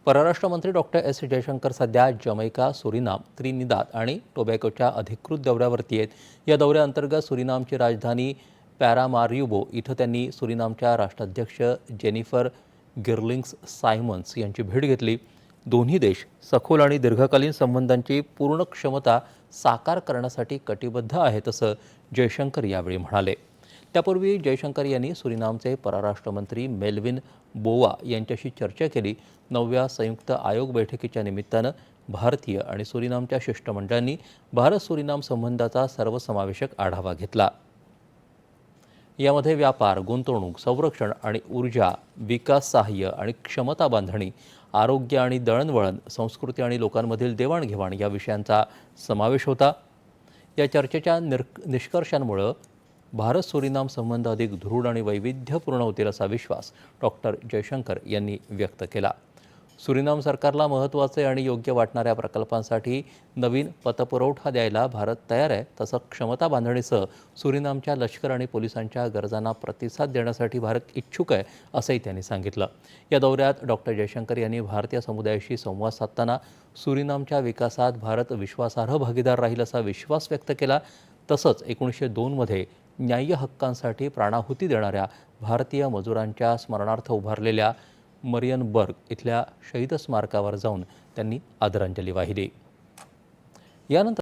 परराष्ट्र मंत्री doctor S Jaishankar सध्या जमैका, सुरिनाम, त्रिनिदाद आणि टोबॅगोच्या अधिकृत दौऱ्यावरती आहेत. या दौऱ्याअंतर्गत सुरिनामची राजधानी पॅरामारिबो इथं त्यांनी सुरिनामच्या राष्ट्राध्यक्ष जेनिफर गिर्लिंग्स सायमन्स यांची भेट घेतली. दोन्ही देश सखोल आणि दीर्घकालीन संबंधांची पूर्ण क्षमता साकार करण्यासाठी कटिबद्ध आहेत असं जयशंकर यावेळी म्हणाले. त्यापूर्वी जयशंकर यांनी सुरिनामचे परराष्ट्र मंत्री मेल्विन बोवा यांच्याशी चर्चा केली. 9व्या संयुक्त आयोग बैठकीच्या निमित्तानं भारतीय आणि सुरिनामच्या शिष्टमंडळांनी भारत सुरिनाम संबंधाचा सर्वसमावेशक आढावा घेतला. यामध्ये व्यापार, गुंतवणूक, संरक्षण आणि ऊर्जा, विकास सहाय्य आणि क्षमता बांधणी, आरोग्य आणि दळणवळण, संस्कृती आणि लोकांमधील देवाणघेवाण या विषयांचा समावेश होता. या चर्चेच्या निष्कर्षांमुळे भारत सुरिनाम संबंध अधिक दृढ आणि वैविध्यपूर्ण होतील असा विश्वास डॉक्टर जयशंकर यांनी व्यक्त केला. सुरिनाम सरकारला महत्त्वाचे आणि योग्य वाटणाऱ्या प्रकल्पांसाठी नवीन पतपुरवठा द्यायला भारत तयार आहे. तसं क्षमता बांधणीसह सुरिनामच्या लष्कर आणि पोलिसांच्या गरजांना प्रतिसाद देण्यासाठी भारत इच्छुक आहे असंही त्यांनी सांगितलं. या दौऱ्यात डॉक्टर जयशंकर यांनी भारतीय समुदायाशी संवाद साधताना सुरिनामच्या विकासात भारत विश्वासार्ह भागीदार राहील असा विश्वास व्यक्त केला. तसंच 1902मध्ये न्याय्य हक्कांसाठी प्राणाहुती देणाऱ्या भारतीय मजुरांच्या स्मरणार्थ उभारलेल्या मरियनबर्ग इथल्या शहीद स्मारकावर जाऊन त्यांनी आदरांजली वाहिली. यानंतर